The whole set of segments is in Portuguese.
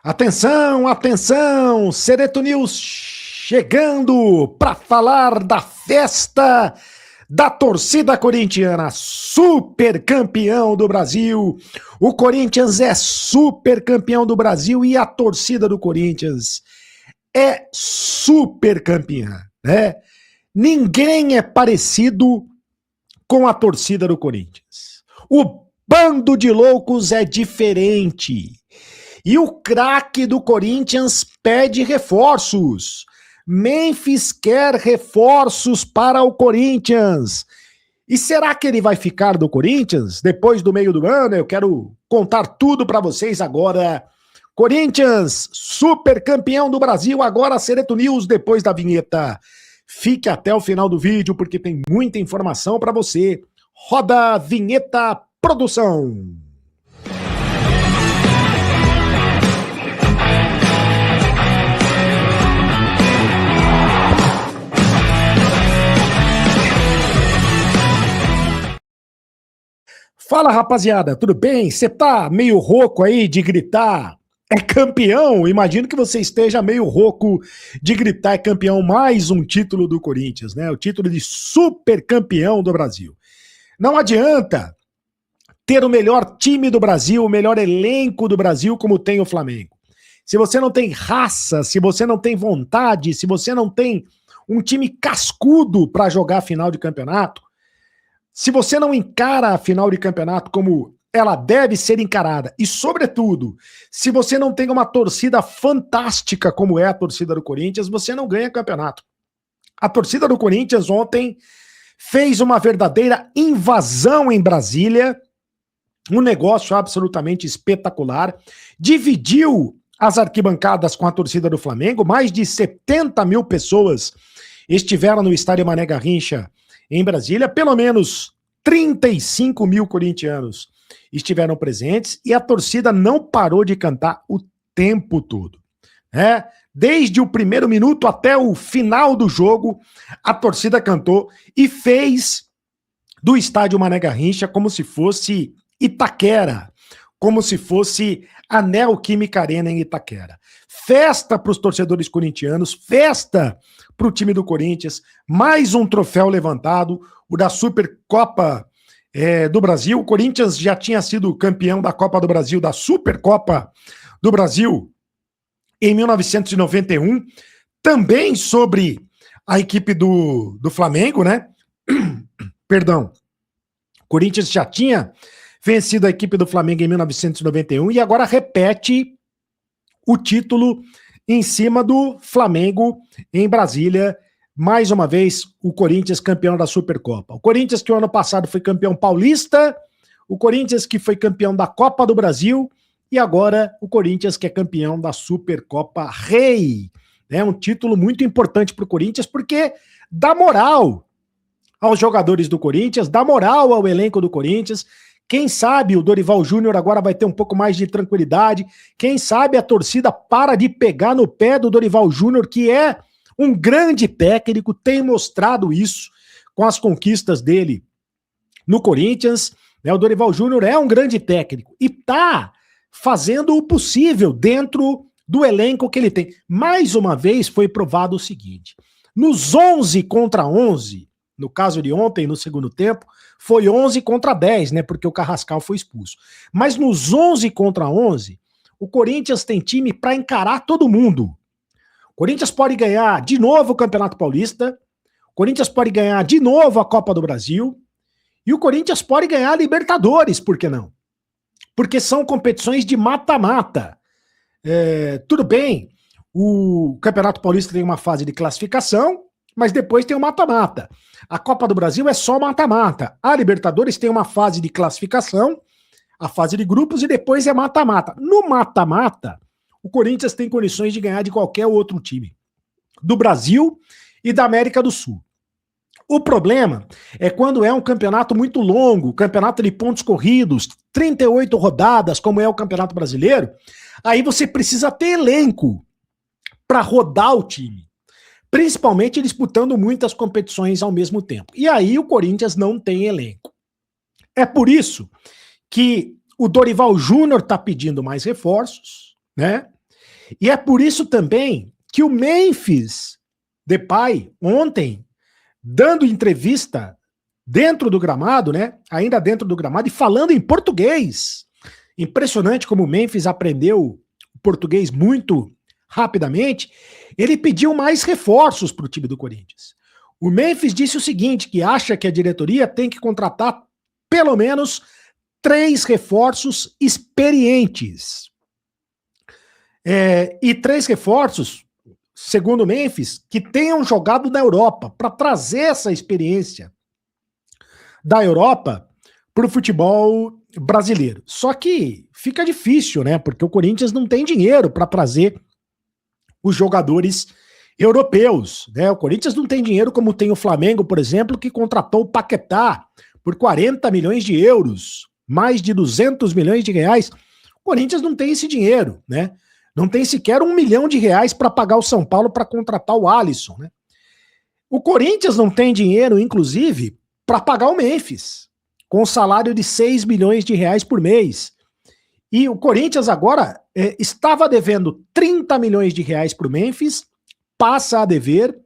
Atenção, atenção! Sereto News chegando para falar da festa da torcida corintiana, super campeão do Brasil. O Corinthians é super campeão do Brasil e a torcida do Corinthians é super campeã, né? Ninguém é parecido com a torcida do Corinthians. O bando de loucos é diferente. E o craque do Corinthians pede reforços. Memphis quer reforços para o Corinthians. E será que ele vai ficar do Corinthians depois do meio do ano? Eu quero contar tudo para vocês agora. Corinthians, super campeão do Brasil, agora Sereto News depois da vinheta. Fique até o final do vídeo porque tem muita informação para você. Roda a vinheta, produção. Fala, rapaziada, tudo bem? Você tá meio rouco aí de gritar é campeão? Imagino que você esteja meio rouco de gritar é campeão, mais um título do Corinthians, né? O título de super campeão do Brasil. Não adianta ter o melhor time do Brasil, o melhor elenco do Brasil como tem o Flamengo. Se você não tem raça, se você não tem vontade, se você não tem um time cascudo para jogar a final de campeonato, se você não encara a final de campeonato como ela deve ser encarada, e sobretudo, se você não tem uma torcida fantástica como é a torcida do Corinthians, você não ganha campeonato. A torcida do Corinthians ontem fez uma verdadeira invasão em Brasília, um negócio absolutamente espetacular, dividiu as arquibancadas com a torcida do Flamengo, mais de 70 mil pessoas estiveram no estádio Mané Garrincha em Brasília, pelo menos 35 mil corintianos estiveram presentes e a torcida não parou de cantar o tempo todo, né? Desde o primeiro minuto até o final do jogo, a torcida cantou e fez do estádio Mané Garrincha como se fosse Itaquera, como se fosse a Neoquímica Arena em Itaquera. Festa para os torcedores corintianos, festa para o time do Corinthians, mais um troféu levantado, o da Supercopa do Brasil. O Corinthians já tinha sido campeão da Copa do Brasil, da Supercopa do Brasil, em 1991, também sobre a equipe do Flamengo, né? Perdão. O Corinthians já tinha vencido a equipe do Flamengo em 1991 e agora repete o título em cima do Flamengo em Brasília. Mais uma vez, o Corinthians campeão da Supercopa. O Corinthians que o ano passado foi campeão paulista, o Corinthians que foi campeão da Copa do Brasil e agora o Corinthians que é campeão da Supercopa Rei. É um título muito importante para o Corinthians porque dá moral aos jogadores do Corinthians, dá moral ao elenco do Corinthians. Quem sabe o Dorival Júnior agora vai ter um pouco mais de tranquilidade. Quem sabe a torcida para de pegar no pé do Dorival Júnior, que é um grande técnico, tem mostrado isso com as conquistas dele no Corinthians. O Dorival Júnior é um grande técnico e está fazendo o possível dentro do elenco que ele tem. Mais uma vez foi provado o seguinte: nos 11 contra 11, no caso de ontem, no segundo tempo, foi 11 contra 10, né? Porque o Carrascal foi expulso. Mas nos 11 contra 11, o Corinthians tem time para encarar todo mundo. O Corinthians pode ganhar de novo o Campeonato Paulista, o Corinthians pode ganhar de novo a Copa do Brasil e o Corinthians pode ganhar a Libertadores, por que não? Porque são competições de mata-mata. Tudo bem, o Campeonato Paulista tem uma fase de classificação, mas depois tem o mata-mata. A Copa do Brasil é só mata-mata. A Libertadores tem uma fase de classificação, a fase de grupos e depois é mata-mata. No mata-mata, o Corinthians tem condições de ganhar de qualquer outro time do Brasil e da América do Sul. O problema é quando é um campeonato muito longo, campeonato de pontos corridos, 38 rodadas, como é o Campeonato Brasileiro, aí você precisa ter elenco para rodar o time, principalmente disputando muitas competições ao mesmo tempo. E aí o Corinthians não tem elenco. É por isso que o Dorival Júnior está pedindo mais reforços, né? E é por isso também que o Memphis Depay, ontem, dando entrevista dentro do gramado, né? Ainda dentro do gramado, e falando em português. Impressionante como o Memphis aprendeu português muito rapidamente. Ele pediu mais reforços para o time do Corinthians. O Memphis disse o seguinte, que acha que a diretoria tem que contratar pelo menos 3 reforços experientes. E 3 reforços, segundo o Memphis, que tenham jogado na Europa, para trazer essa experiência da Europa para o futebol brasileiro. Só que fica difícil, né? Porque o Corinthians não tem dinheiro para trazer os jogadores europeus, né? O Corinthians não tem dinheiro como tem o Flamengo, por exemplo, que contratou o Paquetá por 40 milhões de euros, mais de 200 milhões de reais. O Corinthians não tem esse dinheiro, né? Não tem sequer R$1 milhão para pagar o São Paulo para contratar o Alisson, né? O Corinthians não tem dinheiro, inclusive, para pagar o Memphis, com um salário de 6 milhões de reais por mês. E o Corinthians agora estava devendo 30 milhões de reais para o Memphis, passa a dever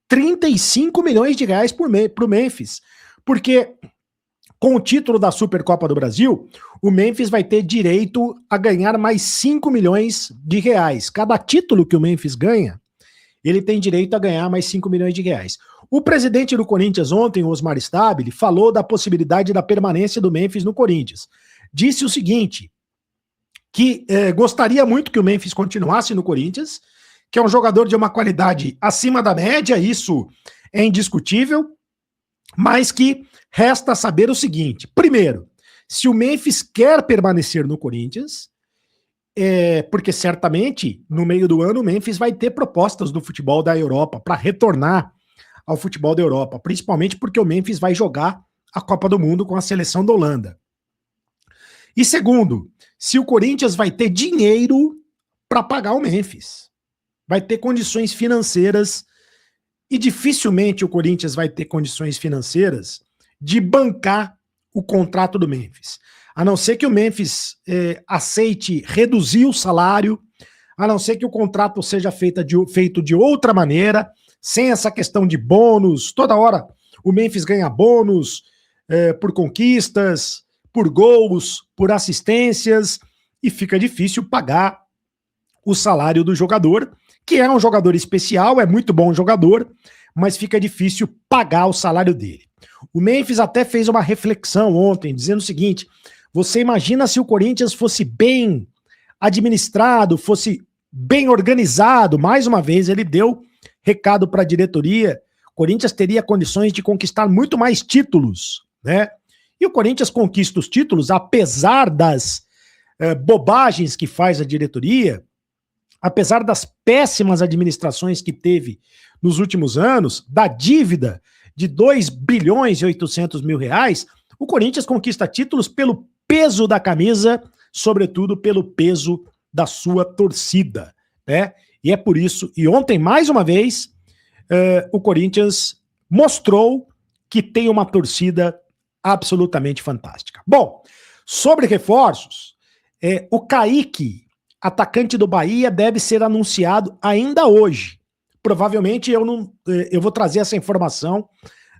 35 milhões de reais para o Memphis. Porque com o título da Supercopa do Brasil, o Memphis vai ter direito a ganhar mais 5 milhões de reais. Cada título que o Memphis ganha, ele tem direito a ganhar mais 5 milhões de reais. O presidente do Corinthians ontem, Osmar Stabile, falou da possibilidade da permanência do Memphis no Corinthians. Disse o seguinte, que gostaria muito que o Memphis continuasse no Corinthians, que é um jogador de uma qualidade acima da média, isso é indiscutível, mas que resta saber o seguinte, primeiro, se o Memphis quer permanecer no Corinthians, porque certamente no meio do ano o Memphis vai ter propostas do futebol da Europa para retornar ao futebol da Europa, principalmente porque o Memphis vai jogar a Copa do Mundo com a seleção da Holanda. E segundo, se o Corinthians vai ter dinheiro para pagar o Memphis, vai ter condições financeiras, e dificilmente o Corinthians vai ter condições financeiras de bancar o contrato do Memphis. A não ser que o Memphis aceite reduzir o salário, a não ser que o contrato seja feito de outra maneira, sem essa questão de bônus. Toda hora o Memphis ganha bônus por conquistas, por gols, por assistências, e fica difícil pagar o salário do jogador, que é um jogador especial, é muito bom jogador, mas fica difícil pagar o salário dele. O Memphis até fez uma reflexão ontem, dizendo o seguinte, você imagina se o Corinthians fosse bem administrado, fosse bem organizado, mais uma vez ele deu recado para a diretoria, o Corinthians teria condições de conquistar muito mais títulos, né? E o Corinthians conquista os títulos, apesar das bobagens que faz a diretoria, apesar das péssimas administrações que teve nos últimos anos, da dívida de 2 bilhões e 800 mil reais, o Corinthians conquista títulos pelo peso da camisa, sobretudo pelo peso da sua torcida, né? E é por isso, e ontem, mais uma vez, o Corinthians mostrou que tem uma torcida absolutamente fantástica. Bom, sobre reforços, o Kaique, atacante do Bahia, deve ser anunciado ainda hoje. Provavelmente eu vou trazer essa informação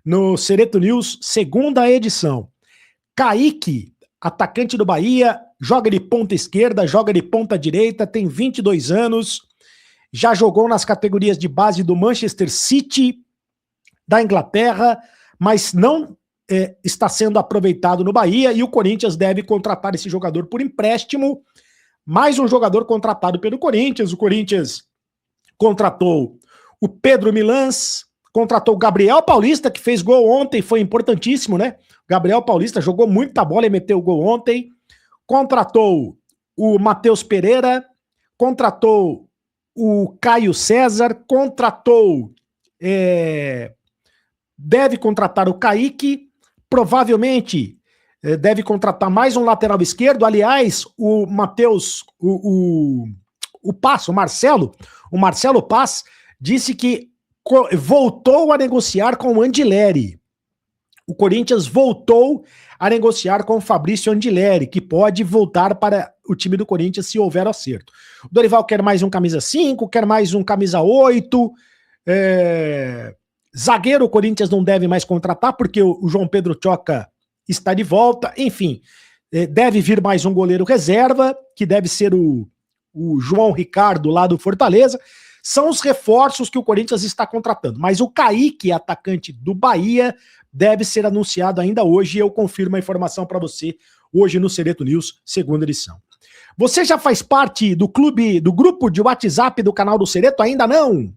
no Cereto News, segunda edição. Kaique, atacante do Bahia, joga de ponta esquerda, joga de ponta direita, tem 22 anos, já jogou nas categorias de base do Manchester City, da Inglaterra, mas não está sendo aproveitado no Bahia, e o Corinthians deve contratar esse jogador por empréstimo. Mais um jogador contratado pelo Corinthians. O Corinthians contratou o Pedro Milans, contratou o Gabriel Paulista, que fez gol ontem, foi importantíssimo, né? Gabriel Paulista jogou muita bola e meteu gol ontem. Contratou o Matheus Pereira, contratou o Caio César, contratou, deve contratar o Kaique, provavelmente deve contratar mais um lateral esquerdo. Aliás, o Matheus, o Marcelo Paz, disse que voltou a negociar com o Andileri. o Corinthians voltou a negociar com o Fabrício Andileri, que pode voltar para o time do Corinthians se houver acerto. O Dorival quer mais um camisa 5, quer mais um camisa 8. Zagueiro o Corinthians não deve mais contratar, porque o João Pedro Tchoca está de volta. Enfim, deve vir mais um goleiro reserva, que deve ser o João Ricardo lá do Fortaleza. São os reforços que o Corinthians está contratando. Mas o Kaique, atacante do Bahia, deve ser anunciado ainda hoje, e eu confirmo a informação para você hoje no Sereto News, segunda edição. Você já faz parte do grupo de WhatsApp do canal do Sereto? Ainda não?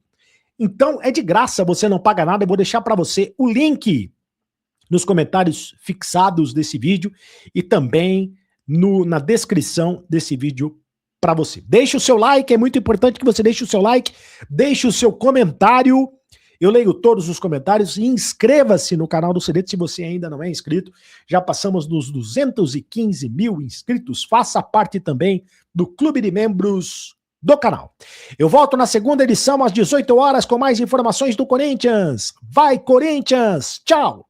Então é de graça, você não paga nada. Eu vou deixar para você o link nos comentários fixados desse vídeo e também na descrição desse vídeo para você. Deixe o seu like, é muito importante que você deixe o seu like, deixe o seu comentário. Eu leio todos os comentários e inscreva-se no canal do Sereto se você ainda não é inscrito. Já passamos dos 215 mil inscritos. Faça parte também do clube de membros do canal. Eu volto na segunda edição às 18 horas com mais informações do Corinthians. Vai, Corinthians! Tchau!